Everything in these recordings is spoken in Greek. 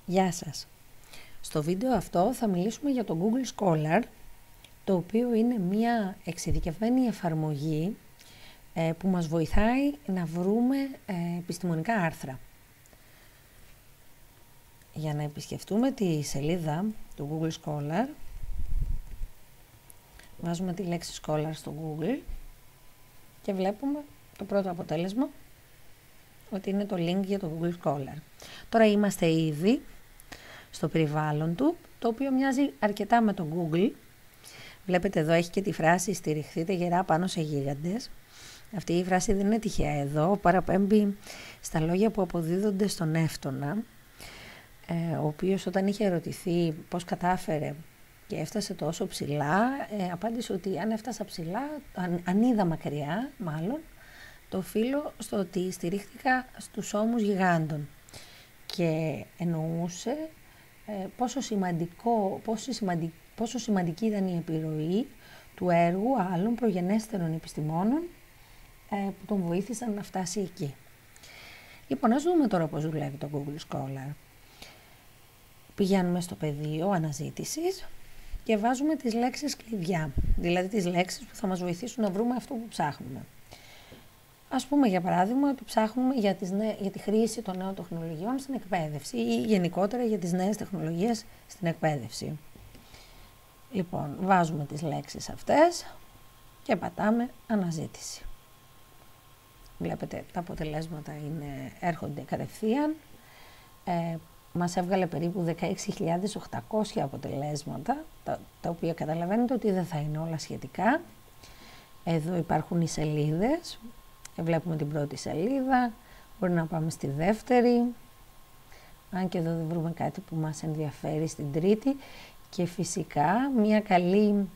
Γεια σας. Στο βίντεο αυτό θα μιλήσουμε για το Google Scholar, το οποίο είναι μια εξειδικευμένη εφαρμογή που μας βοηθάει να βρούμε επιστημονικά άρθρα. Για να επισκεφτούμε τη σελίδα του Google Scholar, βάζουμε τη λέξη Scholar στο Google και βλέπουμε το πρώτο αποτέλεσμα, ότι είναι το link για το Google Scholar. Τώρα είμαστε ήδη στο περιβάλλον του, το οποίο μοιάζει αρκετά με το Google. Βλέπετε εδώ έχει και τη φράση «Στηριχθείτε γερά πάνω σε γίγαντες». Αυτή η φράση δεν είναι τυχαία εδώ, παραπέμπει στα λόγια που αποδίδονται στον Εύτονα, ο οποίος όταν είχε ερωτηθεί πώς κατάφερε και έφτασε τόσο ψηλά, απάντησε ότι αν έφτασα ψηλά, αν είδα μακριά μάλλον, το οφείλω στο ότι στηρίχθηκα στους ώμους γιγάντων. Και εννοούσε πόσο σημαντική ήταν η επιρροή του έργου άλλων προγενέστερων επιστημόνων που τον βοήθησαν να φτάσει εκεί. Λοιπόν, ας δούμε τώρα πώς δουλεύει το Google Scholar. Πηγαίνουμε στο πεδίο αναζήτησης και βάζουμε τις λέξεις κλειδιά, δηλαδή τις λέξεις που θα μας βοηθήσουν να βρούμε αυτό που ψάχνουμε. Ας πούμε για παράδειγμα ότι ψάχνουμε για τη χρήση των νέων τεχνολογιών στην εκπαίδευση ή γενικότερα για τις νέες τεχνολογίες στην εκπαίδευση. Λοιπόν, βάζουμε τις λέξεις αυτές και πατάμε αναζήτηση. Βλέπετε τα αποτελέσματα έρχονται κατευθείαν. Μας έβγαλε περίπου 16.800 αποτελέσματα, τα οποία καταλαβαίνετε ότι δεν θα είναι όλα σχετικά. Εδώ υπάρχουν οι σελίδες. Βλέπουμε την πρώτη σελίδα, μπορεί να πάμε στη δεύτερη, αν και εδώ δεν βρούμε κάτι που μας ενδιαφέρει στην τρίτη. Και φυσικά μια καλή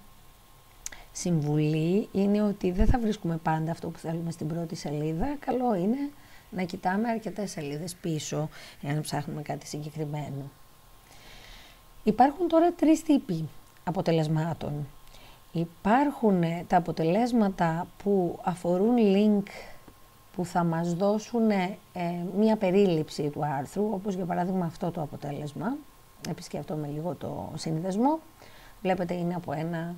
συμβουλή είναι ότι δεν θα βρίσκουμε πάντα αυτό που θέλουμε στην πρώτη σελίδα. Καλό είναι να κοιτάμε αρκετές σελίδες πίσω, εάν ψάχνουμε κάτι συγκεκριμένο. Υπάρχουν τώρα τρεις τύποι αποτελεσμάτων. Υπάρχουν τα αποτελέσματα που αφορούν link που θα μας δώσουν μία περίληψη του άρθρου, όπως για παράδειγμα αυτό το αποτέλεσμα. Επισκεφτόμαι λίγο το συνδεσμό. Βλέπετε είναι από ένα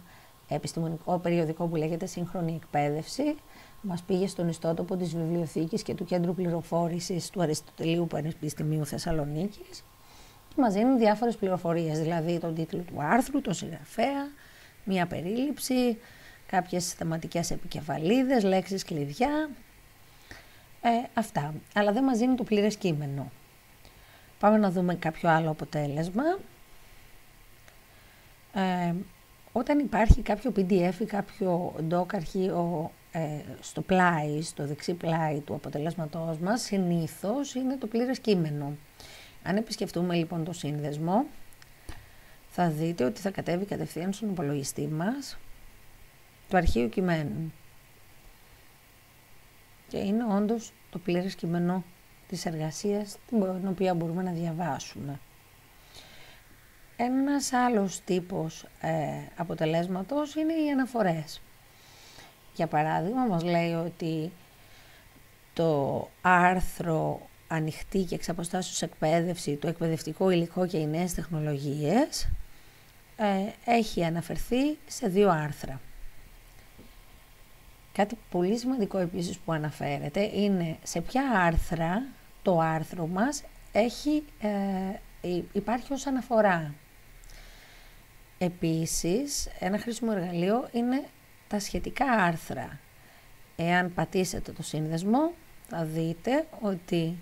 επιστημονικό περιοδικό που λέγεται Σύγχρονη Εκπαίδευση. Μας πήγε στον ιστότοπο της Βιβλιοθήκης και του Κέντρου Πληροφόρησης του Αριστοτελείου Πανεπιστημίου Θεσσαλονίκης και μας δίνουν διάφορες πληροφορίες, δηλαδή τον τίτλο του άρθρου, τον συγγραφέα, μία περίληψη, κάποιες θεματικές επικεφαλίδες, λέξεις κλειδιά, αυτά. Αλλά δεν μας δίνει το πλήρες κείμενο. Πάμε να δούμε κάποιο άλλο αποτέλεσμα. Όταν υπάρχει κάποιο PDF ή κάποιο doc αρχείο στο πλάι, στο δεξί πλάι του αποτελέσματός μας, συνήθως είναι το πλήρες κείμενο. Αν επισκεφτούμε λοιπόν το σύνδεσμο, θα δείτε ότι θα κατέβει κατευθείαν στον υπολογιστή μας το αρχείο κειμένου. Και είναι όντως το πλήρες κείμενο της εργασίας την οποία μπορούμε να διαβάσουμε. Ένας άλλος τύπος αποτελέσματος είναι οι αναφορές. Για παράδειγμα, μας λέει ότι το άρθρο «Ανοιχτή και εξ αποστάσεως εκπαίδευση, το εκπαιδευτικό υλικό και οι νέες τεχνολογίες» έχει αναφερθεί σε 2 άρθρα. Κάτι πολύ σημαντικό επίσης που αναφέρεται είναι σε ποια άρθρα το άρθρο μας υπάρχει ως αναφορά. Επίσης, ένα χρήσιμο εργαλείο είναι τα σχετικά άρθρα. Εάν πατήσετε το σύνδεσμο, θα δείτε ότι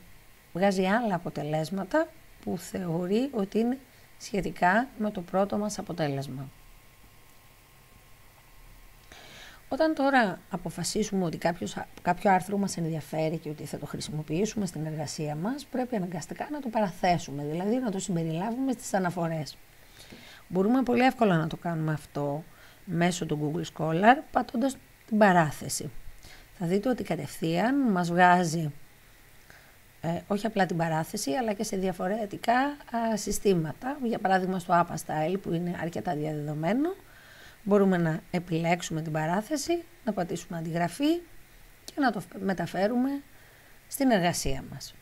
βγάζει άλλα αποτελέσματα που θεωρεί ότι είναι σχετικά με το πρώτο μας αποτέλεσμα. Όταν τώρα αποφασίσουμε ότι κάποιο άρθρο μας ενδιαφέρει και ότι θα το χρησιμοποιήσουμε στην εργασία μας, πρέπει αναγκαστικά να το παραθέσουμε, δηλαδή να το συμπεριλάβουμε στις αναφορές. Μπορούμε πολύ εύκολα να το κάνουμε αυτό μέσω του Google Scholar, πατώντας την παράθεση. Θα δείτε ότι κατευθείαν μας βγάζει όχι απλά την παράθεση, αλλά και σε διαφορετικά συστήματα. Για παράδειγμα στο APA Style, που είναι αρκετά διαδεδομένο, μπορούμε να επιλέξουμε την παράθεση, να πατήσουμε αντιγραφή και να το μεταφέρουμε στην εργασία μας.